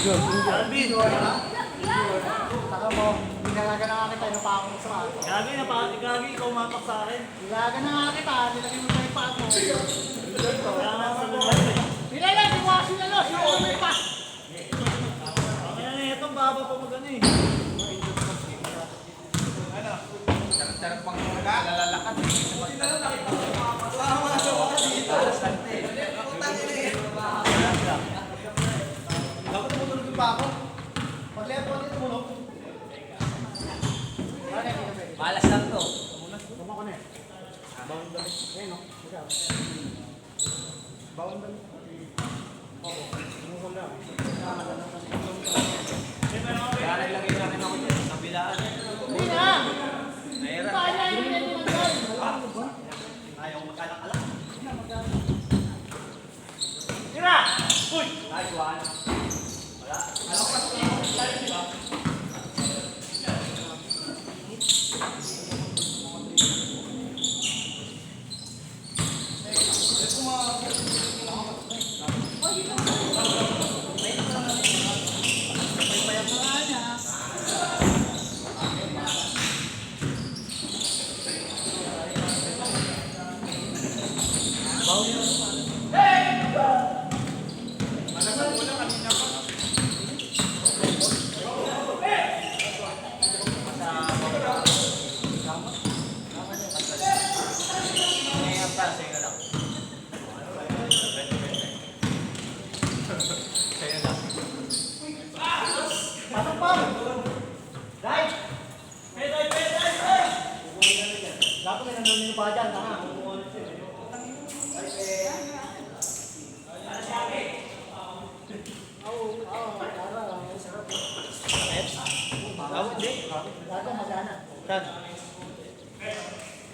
Alvin! Taka mo, nilalaga na nga kita, napakong sa akin. Gagi na pa, gagi ikaw umapak sa akin. Nilalaga na nga kita, nilagay mo sa ipaat mo. Kaya nga sa lugar eh. Nilalaga, iwasin na lo, sino ko may pa. Kaya na itong baba pa mag ano eh. Charap pang lalalakat. Dapat tumutulog yung bako. Pag-lepo natin tumulog. Malas lang to. Tuma ko na eh. Bawang damit. Ayun no. Bawang damit. Oo. Tumulog lang. Kaya naglagay namin ako dyan. Kabilaan. Hindi na! Nahirap. Kaya yun yung tinanggal. Ayaw magkalak-alak. Tira! Uy! Ay, kuhaan. Ngayon pa, sa'yo lang. Sa'yo lang. Pasok pa! Dai! Dapat may nandun pa dyan, tanga. Gawin, hindi. Dato magana. Saan?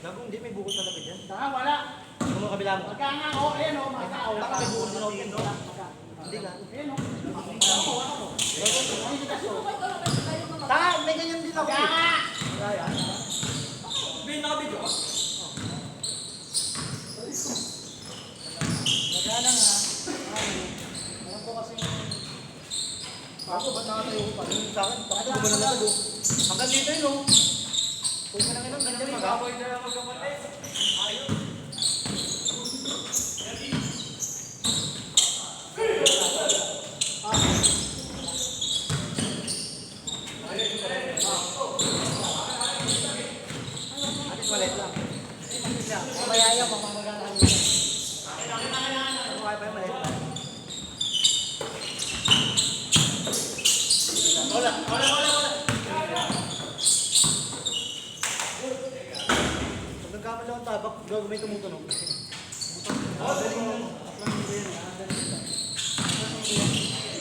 Gagong, hindi. May bukod na lapit yan. Tanga, wala. Kung mo kabila mo. Magkanga o, ayan o, magkanga o. Baka may bukod din ako yan, no? Hindi ka. Ayan o. Ako, ako. Ay, hindi kasi o. Tanga, may ganyan din ako. Magkanga! Bin, nakabidyo ka. Magkana nga. Alam ko kasi ako, ba't nakatayo ko pa? Yung sa akin, bakit ko ba na nakalo? Hanggang dito yun, no? Kung ka na kayo, ganyan Mag-apoy na lang magkapatid. Ayun. Atis malit lang. Mamaya yan, mamamagana kami. Ano kaya pa yung maliit lang? Wala! Wala! Wala! Wala! Pag nagkamali akong tabak, gago may tumutunog.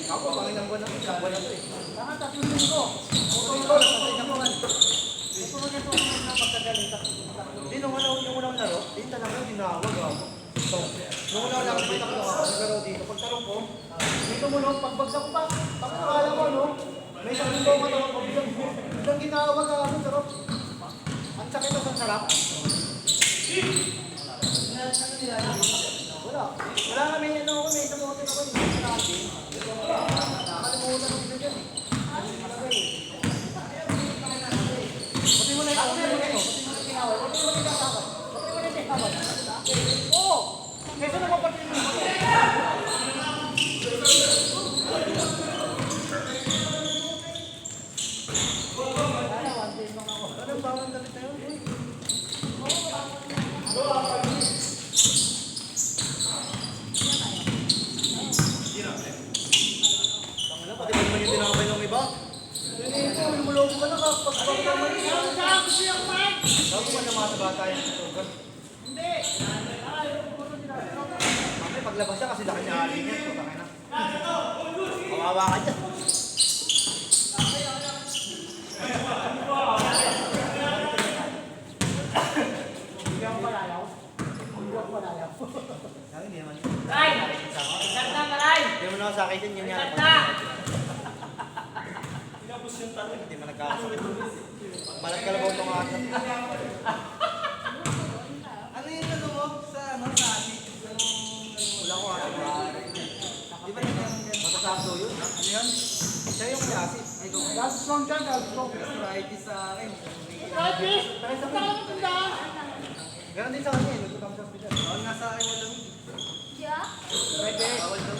Ako, pangilang buwan na ito. Isang buwan na ito eh. Tama, 3 linggo. Ito, nasa isang buwan. Ito na ito na pagkagaling. Hindi, nung unang laro, hindi talaga ginawag ako. So, nung unang laro, may taklo ako, naglaro dito. Pagtarong ko, may tumulong, pagbagsak ko pa. Tapos nakala ko, no? May isang linggo ako matawag ko. Biglang ginawag ako, pero ang sakit at ang sarap. Wala. Wala nga, may ano ako, may isang motor ako, hindi ko natin. Nakalimutan ako dito dyan. Pati mo na ito, pati mo na ito. Oo! Kesa naman pati mo. Anong bawang damit na yun? Pati ba naman yung tinakabay ng iba? Hindi ko, yung muloko ka na kapag naman yun. Bago ba naman sa bata yung tutugan? Hindi! Mamay, paglabas siya kasi laki niya alin niya. So, takay na. Kawawa ka dyan. Hindi ako malayaw. Hindi ako malayaw. Sabi, hindi naman. Ray! Sa akin. Ikat na ka, Ray! Hindi mo na sa akin yun. Yun yan. Ikat na! Tinapos yung tanong. Hindi mo nagkakasakit. Balat ka labaw itong atin. Ano yung ano mo? Sa ano? Sa atin? Wala ko atin. Di ba yung sakto yun. Ano yun? Siya yung klase. Ay, ikaw. Last strong dyan, last strong. Variety sa akin. Practice! Saka naman tindahan. Ganon din sa kanya eh. Nagpunta kami sa hospital. Bawal nga sa akin walang. Pwede. Bawal daw.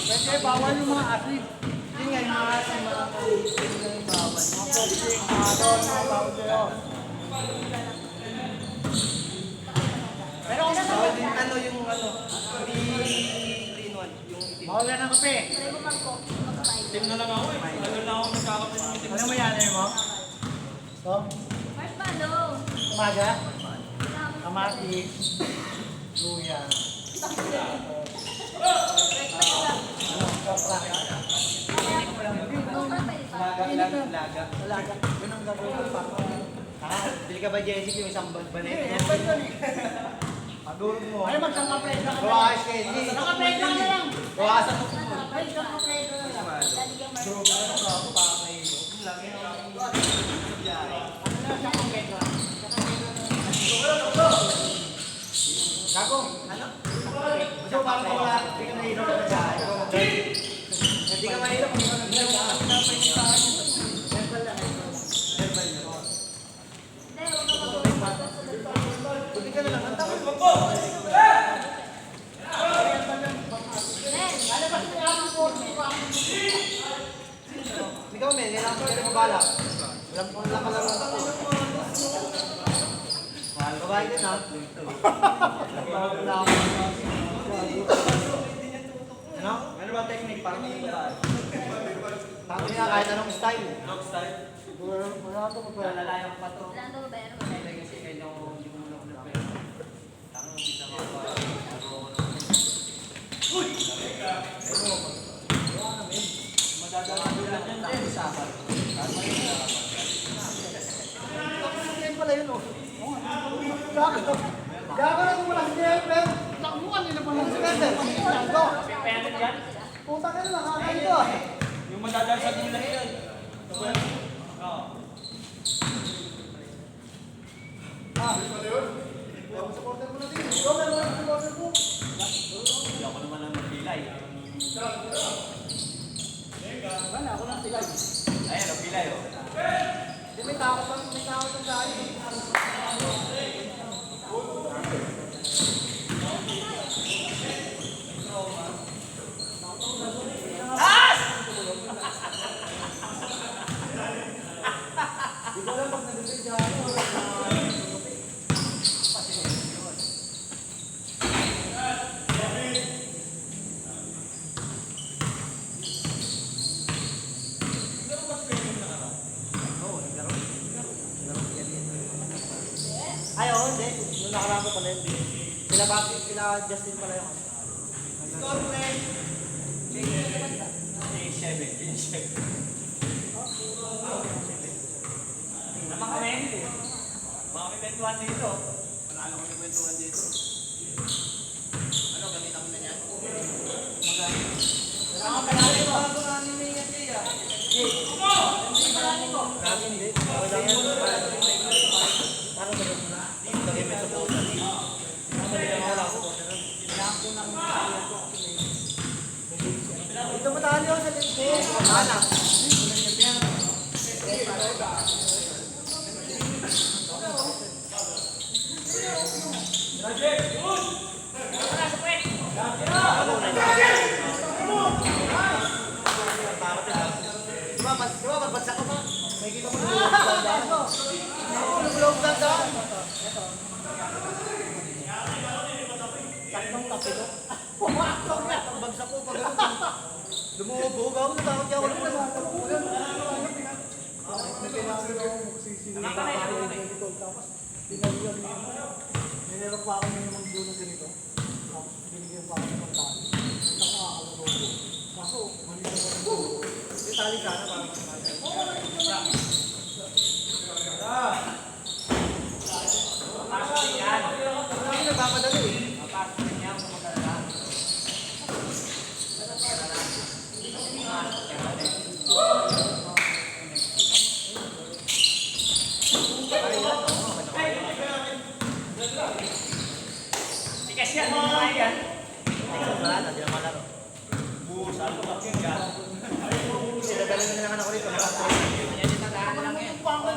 Pwede, bawal yung mga athlete. Hindi nga yung mga ating mga kaibigan na yung bawal. Mga boxing, mga doon, mga bawal sa'yo. Pero kung Bawal din ano yung ano. Hindi one. Yung itim. bawal ka ng kape. Team na lang ako eh. Ano na ako nagkakape ng team. Ano mo yan, ano mo? Ito? Umaga? Kamatis. Luya. Ano? Kapra. Laga. Talaga. Yun ang gagawin ko pa. Bili ka ba Jessica yung isang bag ba na Eh, ito? pa yun eh. Pagurog mo. Ay, magsangka-plate na ka. Gawa ka candy. Sangka-plate na ka lang. Gawa sa tukod mo. Ay, sangka-plate na lang. Durog na lang ako baka may ilo. Yun lang yun. Ano na, sangka-plate na lang. Gago. Ano? So, parang wala. Hindi ka nahilo na sa akin. Hindi ka mahilo. Hindi ka nahilo. Verbal lang. Verbal lang. Buti ka na lang. Ang tapos mo po. Ikaw, men. Kailangan ko rin mabalak. Alam ko lang ka lang. Babae din, ha? Ano? Ano ba technique? Parang may babae. Sabi niya kahit anong style. Dog style. Wala ito mo pa. Lalalayang pa to. Kasi kayo yung ulong na pera. Tanong kita mga ba? Uy! Madadala ko lang yan. Tapos sabat. Yan pala yun, oh. Gago. Gago na kung walang siyempre. Nakuha nila pa lang siyempre. Gago. Pipayanin yan. Puta ka na, nakakain ko. Yung madadal sa gulay yan. Oo. Ah. Ewan sa quarter mo na din. Ikaw, meron ka sa quarter mo. Hindi ako naman ang magpilay. Wala, ako lang sila. Ayan, ang pilay oh. Hindi, may takot lang tayo. Di ba lang pag nag-ibig siya, Ay, oo, hindi. Nung nakaraan ko pala yun. Sila Baki, sila Justin pala yung ano. Score play! Game 7. Naman kami. Mga kami kwentuhan dito. Panalo kami kwentuhan dito. Ano, gamit ako na yan? Namin, hindi. Wala yan. Parang sa mo na. Lagay mo sa buong na dito. Mali lang wala ako. Ito matali ako sa lingkod. Mana? Di ba, magbagsak ka pa? May kita mo yung gandaan. Lulog gandaan. Tatlong kape ko. Ang bagsak ko pag lumubog ako, natakot niya ako. Tapos, pinagyan niya. Nilirok pa ako ng mga dulo ganito. Tapos, binigyan pa ako ng tali. Saka nakakalogo. Kaso, mali na ako. Itali sana para mas Marami nagpapadali eh. Tikas yan, mga yan. Wala na, di na malaro. Buhusan ko Bakit yan? Sila dala na lang ako rito.